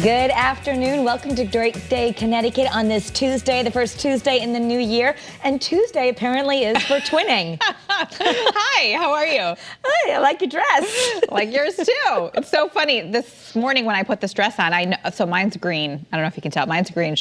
Good afternoon. Welcome to Drake Day, Connecticut on this Tuesday, the first Tuesday in the new year. And Tuesday apparently is for twinning. Hi, how are you? Hi, I like your dress. Like yours too. It's so funny. This morning when I put this dress on, so mine's green. I don't know if you can tell. Mine's green.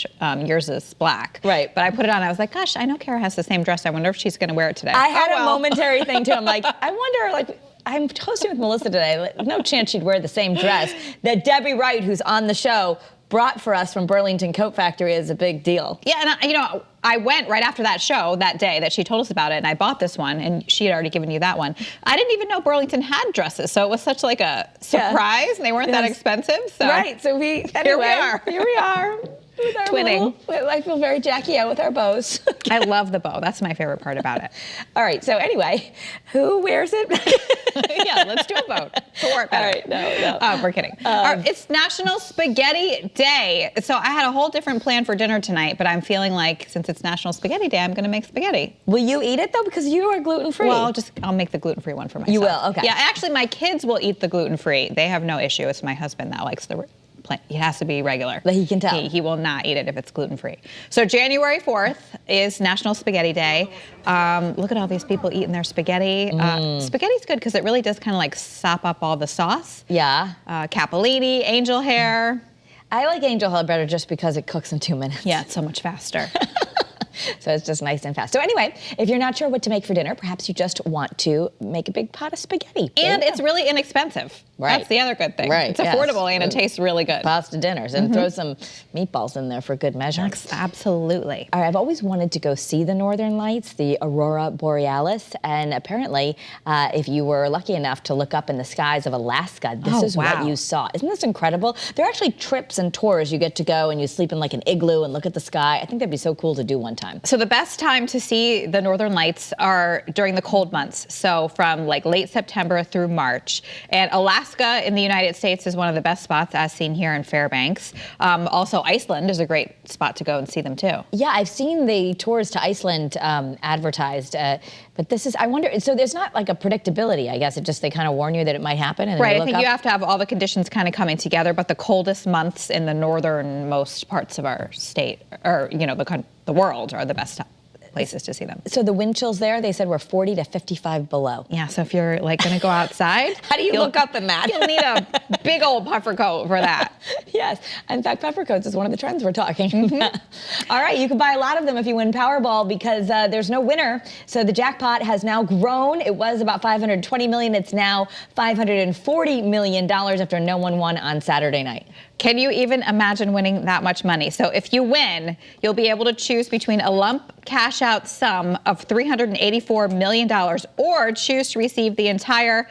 Yours is black. Right. But I put it on. I was like, gosh, I know Kara has the same dress. I wonder if she's going to wear it today. I had a momentary thing too. I'm like, I wonder, I'm hosting with Melissa today. No chance she'd wear the same dress that Debbie Wright, who's on the show, brought for us from Burlington Coat Factory is a big deal. Yeah, and I went right after that show that day that she told us about it, and I bought this one, and she had already given you that one. I didn't even know Burlington had dresses, so it was such like a surprise, and they weren't that expensive. So. Right, so here we are. Twinning. I feel very Jackie O with our bows. I love the bow. That's my favorite part about it. All right, so anyway, who wears it? Yeah, let's do a vote. All right, no. We're kidding. It's National Spaghetti Day. So I had a whole different plan for dinner tonight, but I'm feeling like since it's National Spaghetti Day, I'm going to make spaghetti. Will you eat it though? Because you are gluten-free. Well, I'll make the gluten-free one for myself. You will, okay. Yeah, actually my kids will eat the gluten-free. They have no issue. It's my husband that likes the It has to be regular. But he can tell. He will not eat it if it's gluten-free. So January 4th is National Spaghetti Day. Look at all these people eating their spaghetti. Spaghetti's good because it really does kind of like sop up all the sauce. Yeah. Capellini, angel hair. I like angel hair better just because it cooks in 2 minutes. Yeah, it's so much faster. So it's just nice and fast. So anyway, if you're not sure what to make for dinner, perhaps you just want to make a big pot of spaghetti. And it's really inexpensive. Right. That's the other good thing. Right. It's affordable and it tastes really good. Pasta dinners and throw some meatballs in there for good measure. Absolutely. All right, I've always wanted to go see the Northern Lights, the Aurora Borealis, and apparently if you were lucky enough to look up in the skies of Alaska, this is what you saw. Isn't this incredible? There are actually trips and tours you get to go and you sleep in like an igloo and look at the sky. I think that'd be so cool to do one time. So the best time to see the Northern Lights are during the cold months. So from like late September through March. And Alaska in the United States is one of the best spots as seen here in Fairbanks. Also Iceland is a great spot to go and see them too. Yeah, I've seen the tours to Iceland advertised, but this is, I wonder, so there's not like a predictability, I guess. It just, they kind of warn you that it might happen. And right, I think you have to have all the conditions kind of coming together, but the coldest months in the northernmost parts of our state, or the world, are the best places to see them. So the wind chills there, they said, were 40 to 55 below. Yeah, so if you're like going to go outside. How do you look up in that? You'll need a big old puffer coat for that. Yes, in fact, puffer coats is one of the trends we're talking about. All right, you can buy a lot of them if you win Powerball because there's no winner. So the jackpot has now grown. It was about $520 million. It's now $540 million after no one won on Saturday night. Can you even imagine winning that much money? So if you win, you'll be able to choose between a lump cash out sum of $384 million or choose to receive the entire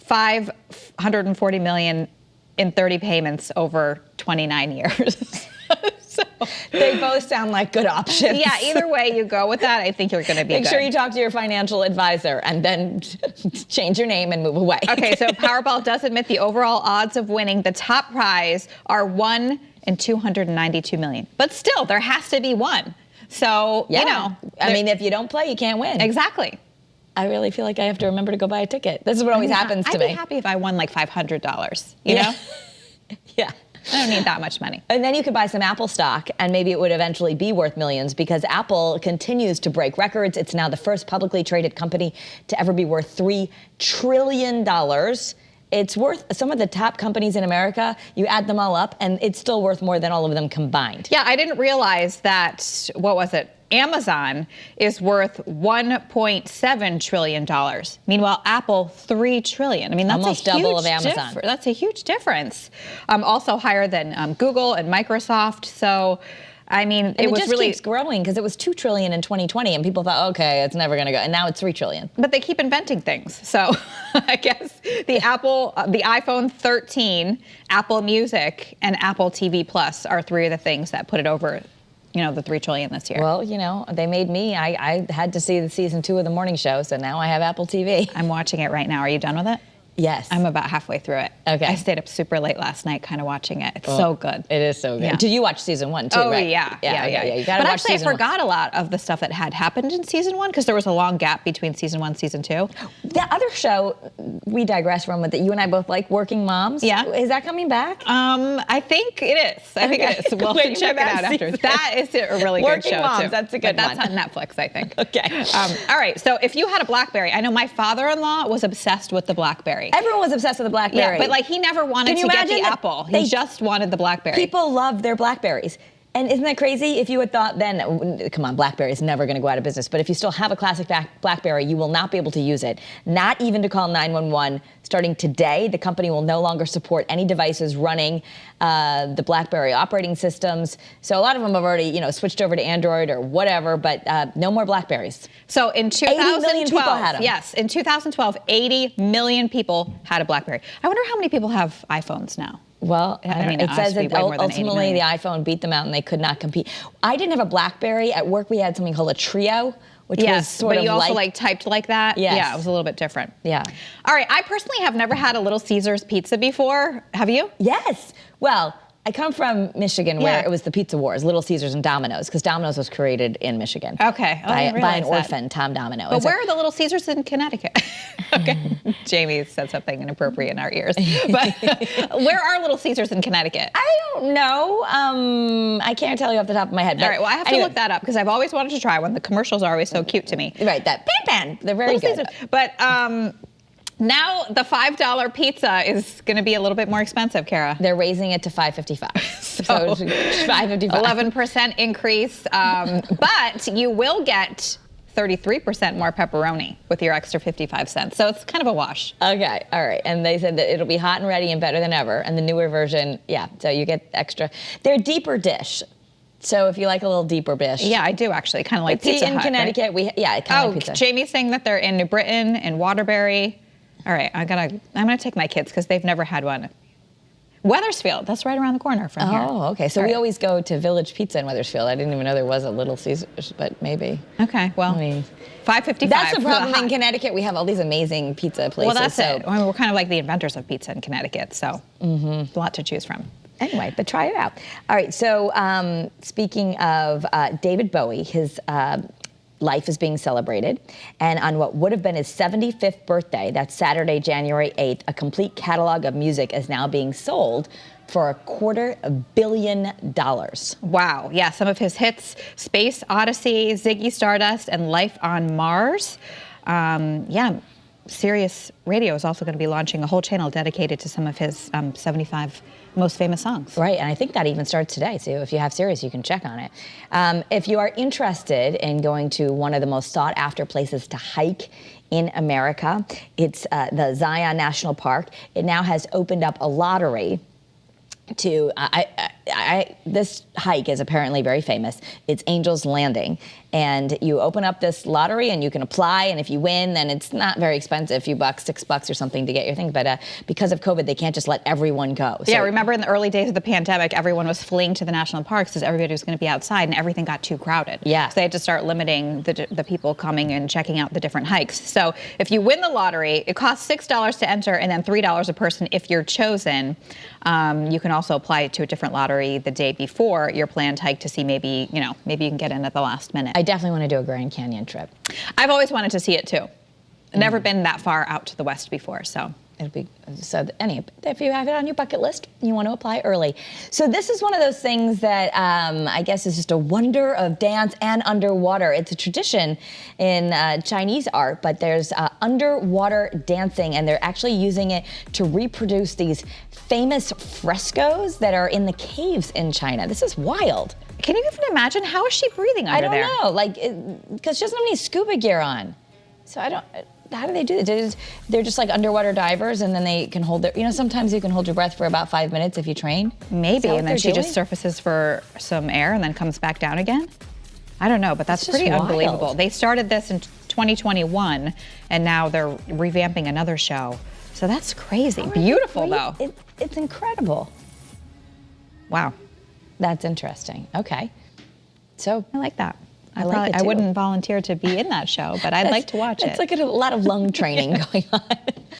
$540 million in 30 payments over 29 years. So, they both sound like good options. Yeah, either way you go with that, I think you're going to be Make sure you talk to your financial advisor and then change your name and move away. Okay, so Powerball does admit the overall odds of winning the top prize are 1 in 292 million. But still, there has to be one. So, I mean, if you don't play, you can't win. Exactly. I really feel like I have to remember to go buy a ticket. This is what always happens to me. I'd be happy if I won like $500, you know? Yeah. I don't need that much money. And then you could buy some Apple stock, and maybe it would eventually be worth millions because Apple continues to break records. It's now the first publicly traded company to ever be worth $3 trillion. It's worth, some of the top companies in America, you add them all up, and it's still worth more than all of them combined. Yeah, I didn't realize that, Amazon is worth $1.7 trillion. Meanwhile, Apple, $3 trillion. I mean, that's almost double of Amazon. That's a huge difference. Also higher than Google and Microsoft. So, I mean, it was really keeps growing because it was $2 trillion in 2020, and people thought, okay, it's never going to go, and now it's $3 trillion. But they keep inventing things. So, I guess the iPhone 13, Apple Music, and Apple TV Plus are three of the things that put it over the $3 trillion this year. Well, they made me. I had to see the season 2 of the morning show, so now I have Apple TV. I'm watching it right now. Are you done with it? Yes. I'm about halfway through it. Okay. I stayed up super late last night kind of watching it. It's so good. It is so good. Yeah. Did you watch season 1 too, Oh, right? yeah. You gotta but watch actually, I season 1. forgot a lot of the stuff that had happened in season 1 because there was a long gap between season 1 and season 2. The other show we digress from that you and I both like, Working Moms. Yeah. Is that coming back? I think it is. I think it is. We'll Waiting check for it that out after. season. That is a really Working good show Moms, too. that's a good But that's one. on Netflix, I think. Okay. All right. So if you had a Blackberry, I know my father-in-law was obsessed with the Blackberry. Everyone was obsessed with the Blackberry. Yeah, but like he never wanted Can you to get the imagine that Apple. He they- just wanted the Blackberry. People love their Blackberries. And isn't that crazy? If you had thought then, come on, BlackBerry is never going to go out of business. But if you still have a classic BlackBerry, you will not be able to use it. Not even to call 911. Starting today, the company will no longer support any devices running the BlackBerry operating systems. So a lot of them have already, switched over to Android or whatever. But no more BlackBerries. So in 2012, 80 million people had 'em. Yes, in 2012, 80 million people had a BlackBerry. I wonder how many people have iPhones now. Well, I mean, it it says has to be that way more than 80 ultimately the million. iPhone beat them out and they could not compete. I didn't have a BlackBerry. At work, we had something called a Trio, which was Yes, sort but of you also like typed like that. Yes. Yeah, it was a little bit different. Yeah. All right, I personally have never had a Little Caesars pizza before. Have you? Yes. Well, I come from Michigan where Yeah. it was the pizza wars, Little Caesars and Domino's, because Domino's was created in Michigan. Okay. Oh, I didn't by an realize that. orphan, Tom Domino. But where are the Little Caesars in Connecticut? Okay. Jamie said something inappropriate in our ears. But where are Little Caesars in Connecticut? I don't know. I can't tell you off the top of my head. But All right, well, I have to look that up because I've always wanted to try one. The commercials are always so cute to me. Right, that pan. They're very Little good. Caesars. But now the $5 pizza is going to be a little bit more expensive, Kara. They're raising it to $5.55. So it's $5.55. 11% increase. But you will get 33% more pepperoni with your extra 55 cents. So it's kind of a wash. Okay, all right. And they said that it'll be hot and ready and better than ever. And the newer version, yeah, so you get extra. They're deeper dish. So if you like a little deeper dish. Yeah, I do actually kind of like It's Pizza in Hut, Connecticut. right? Kind Oh, of like pizza. Jamie's saying that they're in New Britain and Waterbury. All right, I'm gonna take my kids because they've never had one. Weathersfield, that's right around the corner from here. Oh, okay. So All we right. always go to Village Pizza in Weathersfield. I didn't even know there was a Little Caesars, but maybe. Okay, well, I mean, $5.55. that's the for problem in hot. Connecticut. We have all these amazing pizza places. Well, that's so. it. I mean, we're kind of like the inventors of pizza in Connecticut, so a lot to choose from. Anyway, but try it out. All right, so speaking of David Bowie, his life is being celebrated. And on what would have been his 75th birthday, that's Saturday, January 8th, a complete catalog of music is now being sold for $250 million. Wow. Yeah, some of his hits, Space Odyssey, Ziggy Stardust, and Life on Mars. Yeah, Sirius Radio is also going to be launching a whole channel dedicated to some of his 75 most famous songs. Right, and I think that even starts today, so if you have Sirius, you can check on it. If you are interested in going to one of the most sought-after places to hike in America, it's the Zion National Park. It now has opened up a lottery to, this hike is apparently very famous. It's Angel's Landing. And you open up this lottery and you can apply. And if you win, then it's not very expensive, a few bucks, $6 or something to get your thing. But because of COVID, they can't just let everyone go. So, Yeah, remember in the early days of the pandemic, everyone was fleeing to the national parks because everybody was going to be outside and everything got too crowded. Yeah. So they had to start limiting the people coming and checking out the different hikes. So if you win the lottery, it costs $6 to enter and then $3 a person if you're chosen. You can also apply to a different lottery the day before your planned hike to see maybe you can get in at the last minute. I definitely want to do a Grand Canyon trip. I've always wanted to see it too. Never been that far out to the west before, so. It'll be so. If you have it on your bucket list, you want to apply early. So this is one of those things that I guess is just a wonder of dance and underwater. It's a tradition in Chinese art, but there's underwater dancing, and they're actually using it to reproduce these famous frescoes that are in the caves in China. This is wild. Can you even imagine how is she breathing under there? I don't know, like, because she doesn't have any scuba gear on. So I don't. How do they do it? They're just like underwater divers, and then they can hold their. Sometimes you can hold your breath for about 5 minutes if you train. Maybe, and then she doing? just surfaces for some air and then comes back down again. I don't know, but that's It's just pretty wild. unbelievable. They started this in 2021, and now they're revamping another show. So that's crazy. Beautiful, though. It's incredible. Wow. That's interesting. Okay. So I like that. I like it I too. wouldn't volunteer to be in that show, but I'd like to watch it. It's like a lot of lung training going on.